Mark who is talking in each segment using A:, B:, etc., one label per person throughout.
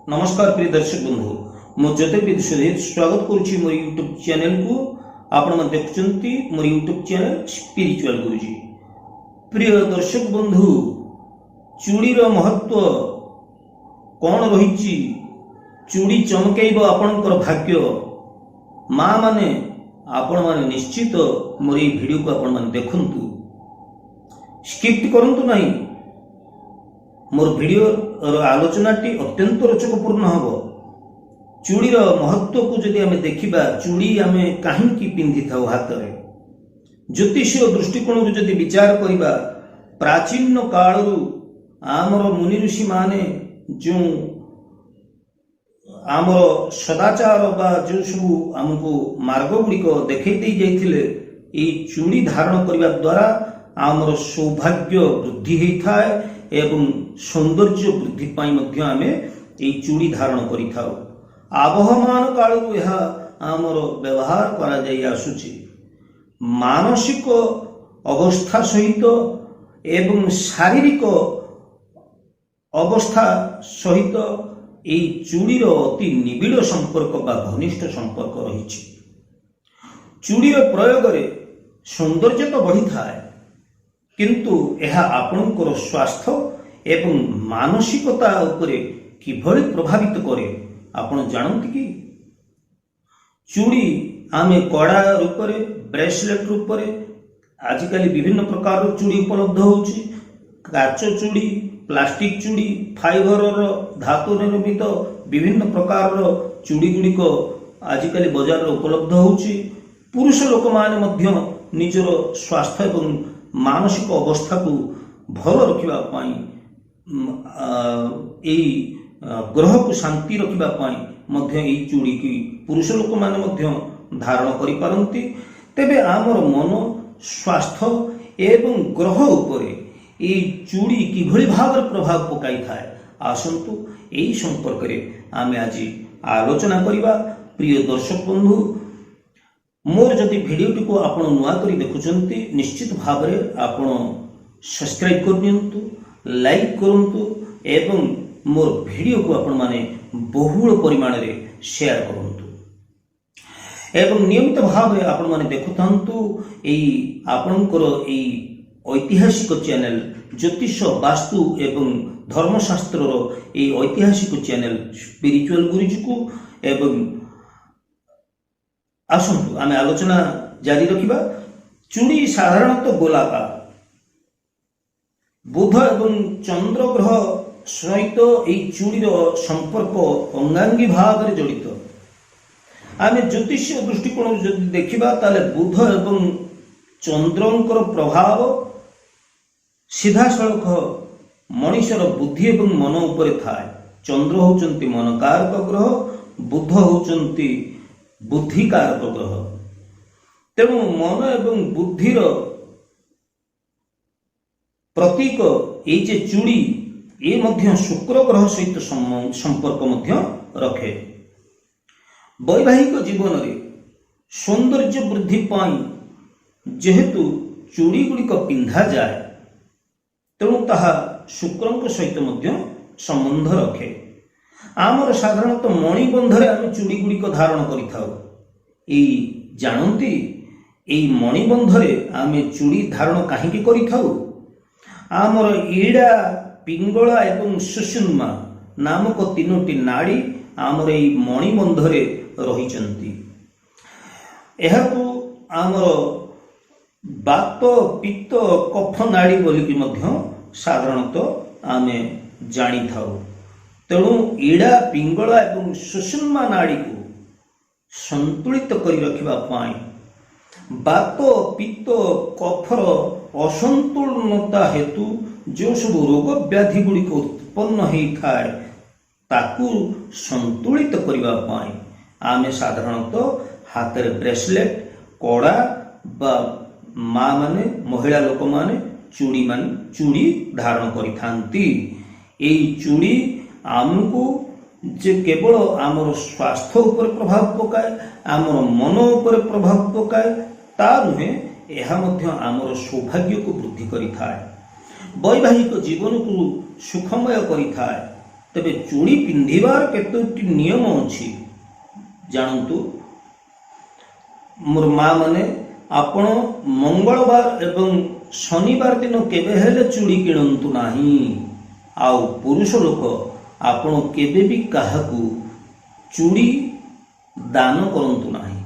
A: नमस्कार प्रिय दर्शक बंधु मो ज्योतिर्विद सुधीर स्वागत करुच्ची मोर यूट्यूब चैनल को आपण मन देखुचंती मोर यूट्यूब चैनल स्पिरिचुअल गुरुजी। प्रिय दर्शक बंधु चूड़ीर महत्व कौन रही चूड़ी चमकाइबा आपणकर भाग्य माँ माने आपण माने निश्चित मोर ये वीडियो को आपण माने देखंतु स्किप करंतु नहीं। मोर वीडियो आलोचनाटी अत्यंत रोचकपूर्ण हम। चूड़ीर महत्व को जदि आमे देखिबा चूड़ी आमे काहींकी पिंधि थाउ हाथ रे ज्योतिषीय दृष्टिकोण जदि विचार करिबा प्राचीन कालरू आमर मुनि ऋषि माने जो आमर सदाचार बा जो सब आमको मार्ग गुड़िक देखै दे जाइथिले ए चूड़ी धारण करिबा द्वारा आमर सौभाग्य वृद्धि होता है एवं सौंदर्य वृद्धि पाई मध्य आमे ए चूड़ी धारण करि थाउ। आबहमान कालरू यह आमर व्यवहार करा जाई आसुची। मानसिक अवस्था सहित एवं शारीरिक अवस्था सहित ए चूड़ीर अति निबिड़ संपर्क बा घनिष्ठ संपर्क रही। चूड़ीर प्रयोग रे सौंदर्य तो बढ़ी थाए किंतु यह आपणकर स्वास्थ्य एवं मानसिकता उपरे किभली प्रभावित करे आपण जानते कि? चूड़ी आमे कड़ा रूप रे ब्रेसलेट रूप रे आजिकल विभिन्न प्रकार चूड़ी उपलब्ध होची। काच चूड़ी, प्लास्टिक चूड़ी, फाइबर धातु निर्मित विभिन्न प्रकार चूड़ी गुड़िक आजिकल बाजार उपलब्ध होची। पुरुष लोक माने मध्य निजर स्वास्थ्य एवं मानसिक अवस्था को भल रखिबा पाई ग्रह को शांति रखिबा पाई मध्य ए चूड़ी की पुरुष लोक माने मध्य धारण करि पारंती। तेबे आमर मन स्वास्थ्य एवं ग्रह उपरे ए चूड़ी किभली भाव प्रभाव पकाई थाए आसंतु एई संपर्क रे आमे आज आलोचना करिबा। प्रिय दर्शक बंधु मोर जदि वीडियो टी को आपण नुआ करी देखुचंती निश्चित भाव रे आपण सब्सक्राइब करनियंतु, लाइक करंतु एवं मोर वीडियो को आपण माने बहुल परिमाण रे शेयर करंतु एवं नियमित भाव रे आपण माने देखुथांतु एई आपणकर एई ऐतिहासिक चैनल ज्योतिष वास्तु एवं धर्मशास्त्र रो एई ऐतिहासिक चैनल स्पिरिचुअल गुरुजी को एवं आसंतु आमे आलोचना जारी रखिबा। चूड़ी साधारणतः गोलाकार बुध एवं चंद्र ग्रह सहित एई चूड़ीर संपर्क अंगांगी भाव में जड़ित। आमे ज्योतिषीय दृष्टिकोण जदि देखिबा ताले बुध एवं चंद्रंकर प्रभाव सीधा सड़क मनुष्यर बुद्धि एवं मन उपरे थाए। चंद्र होचंती मन कारक ग्रह, बुध होचंती बुद्धि कारक ग्रह। तेणु मन एवं बुद्धिर प्रतीक ये जे चूड़ी ये मध्य शुक्र ग्रह सहित संपर्क मध्य रखे। वैवाहिक जीवन रे सौंदर्य वृद्धि पाई जेहेतु चूड़ी गुड़िक पिंधा जाए तेणु ताहा शुक्रंक सहित मध्य संबंध रखे। आमर साधारणतः मणिबंधरे आम चूड़ी गुड़िक धारण करिथाउ। एई जानती एई मणिबंधरे आमे चूड़ी धारण काहींकी करिथाउ? आमर ईड़ा, पिंगला एवं सुषुम्ना नामक तीनोटी नाड़ी आमर एई मणिबंधरे रहिचंती। एहाकु आमर बात, पित्त, कफ नाड़ी बोलिकी मध्य साधारणतः आमे जानी थाउ। तेणु ईड़ा, पिंगला एवं सुषुम्ना नाड़ी को संतुलित करी रखिबा पाई बात, पित्त, कफर असंतुलनता हेतु जो सब रोग व्याधि गुड़िक उत्पन्न होता है ताकू संतुलित करिबा पाई आमे साधारणतः हाथ रे ब्रेसलेट, कड़ा बा माँ माने महिला लोक माने चूड़ी धारण करिथांती। एई चूड़ी आमको जे केवल आमर स्वास्थ्य उपर प्रभाव पकाए, आमर मन उपर प्रभाव पकाए ता नुहे, यह मध्य आमर सौभाग्य को वृद्धि करिथाए, वैवाहिक जीवन को सुखमय करिथाए तेबे चूड़ी पिंधिबार केतोटी नियम अछि जानतु मोर माँ माने आपण मंगलवार एवं शनिवार दिन केबे हेले चूड़ी किणंतु नाही। आउ पुरुष लोक आपण केबे भी काहाकू चूड़ी दान करंतु नाही।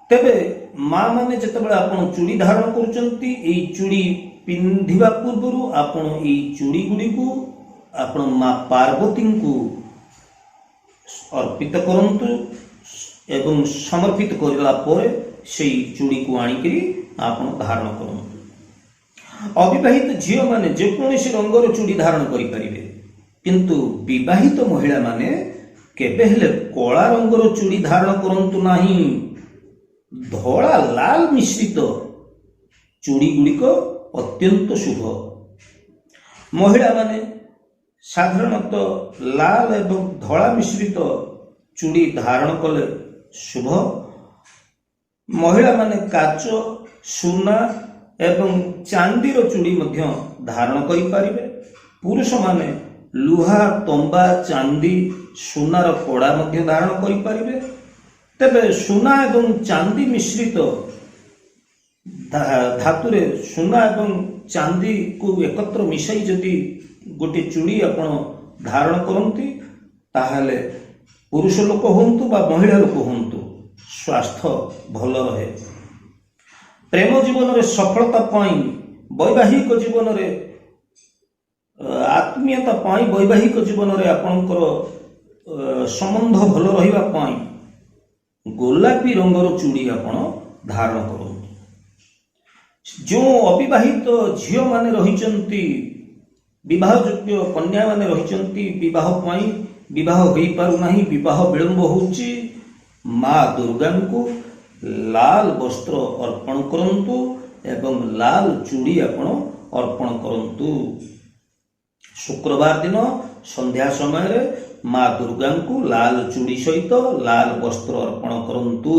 A: तेबे माँ माने जेतेबेले आपण चूड़ी धारण करूचंती एई चूड़ी पिंधिबा पूर्वरु आपण एई चूड़ी गुडी को आपण माँ पार्वती को अर्पित करंतु एवं समर्पित करला परे सेई चूड़ी को आनिकरी आपण धारण करंतु। अविवाहित झियो माने जेकोसी रंगर चूड़ी धारण करि परिबे किंतु विवाहित महिला माने केबे हेले कला रंगर चूड़ी धारण करंतु नाही। धला लाल मिश्रित चूड़ी गुड़िक अत्यंत शुभ। महिला माने साधारणतः लाल एवं धला मिश्रित चूड़ी धारण कले शुभ। महिला माने काच सुना एवं चांदीर चूड़ी मध्य धारण करि परिबे। पुरुष माने लुहा तंबा चांदी सुनार कड़ा मध्य धारण करि परिबे। तेबे सुना एवं चांदी मिश्रित धातुरे सुना एवं चांदी को एकत्र मिसाई जदि गोटे चूड़ी आपण धारण करती ताहले पुरुष लोक होंतु बा महिला लोक होंतु स्वास्थ्य भल रहे। प्रेम जीवन रे सफलता पाई वैवाहिक जीवन रे आत्मीयता पाई वैवाहिक जीवन रे आपणकर संबंध भल रहिबा पाई गोलापी रंगर चूड़ी आपण धारण करंतु। जो अविवाहित झियो माने रहिचंती विवाह योग्य कन्या माने रहिचंती विवाह पाई विवाह होई पारु नाही विवाह विलंब होउची माँ दुर्गा को लाल वस्त्र अर्पण करंतु एवं लाल चूड़ी आपण अर्पण करंतु। शुक्रवार दिन संध्या समय रे माँ दुर्गा को लाल चूड़ी सहित लाल वस्त्र अर्पण करंतु।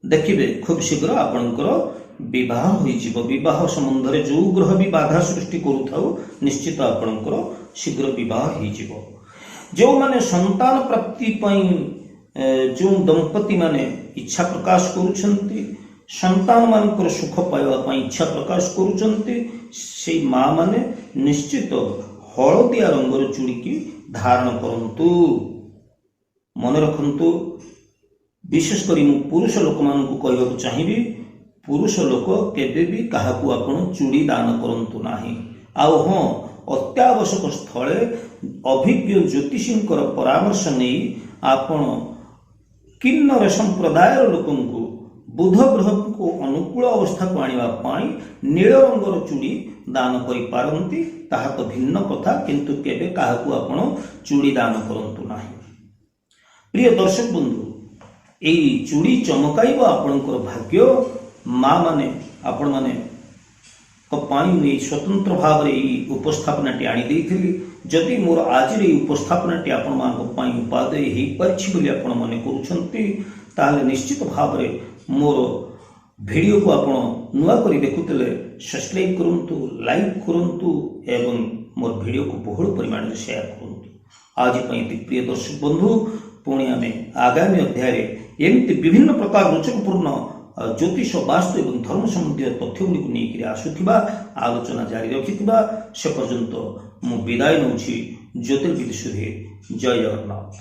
A: देखिबे खूब शीघ्र आपणकर विवाह होइजिबो। विवाह संबंध रे जो ग्रह भी बाधा सृष्टि करूथाउ निश्चित आपणकर शीघ्र विवाह होइजिबो। जो माने संतान प्राप्ति पई जो दंपति माने इच्छा प्रकाश करूछंती संतान मानकर सुख पाइबा पई इच्छा प्रकाश करूछंती से माँ माने निश्चित हलदिया रंगर चूड़ी की धारण करंतु। मन रखंतु विशेष करी मु पुरुष लोक मानकु कहबाकु चाहिबी पुरुष लोक केबे भी काहाकु आपण चूड़ी दान करंतु नाही। आउ हां अत्यावश्यक स्थले अभिज्ञ ज्योतिषींकर परामर्श नहीं आपण किन्नर संप्रदायर लोकंकु बुध ग्रह को अनुकूल अवस्था को आनिबा पाई नील रंगर चूड़ी दान करि पारंती ताहा तो भिन्न कथा किंतु केबे काहाकु आपण चूड़ी दान करंतु नाही। प्रिय दर्शक बंधु एई चूड़ी चमकाइबा आपणकर भाग्य। माँ माने आपण माने पाई स्वतंत्र भाव में उपस्थापनाटी आनी देइथिली। जदि मोर आज उपस्थापनाटी आपण मानक पाई उपादेय हेई परछि बोली आपण माने करूछंती ताले निश्चित भाव में मोर वीडियो को आपण नुआ करी देखुतले सब्सक्राइब करंतु लाइक करंतु एवं मोर वीडियो को बहुल परिमाण में शेयर करंतु। आज पई प्रिय दर्शक बंधु पुणी आमे आगामी अध्याय एमती विभिन्न प्रकार रोचकपूर्ण ज्योतिष वास्तु एवं धर्म संबंधी तथ्य गुड़ी को लेकर आसुथिबा आलोचना जारी रखिथिबा से पर्यंत मु विदाय नउछि। ज्योतिर्विद सुधीर। जय जगन्नाथ।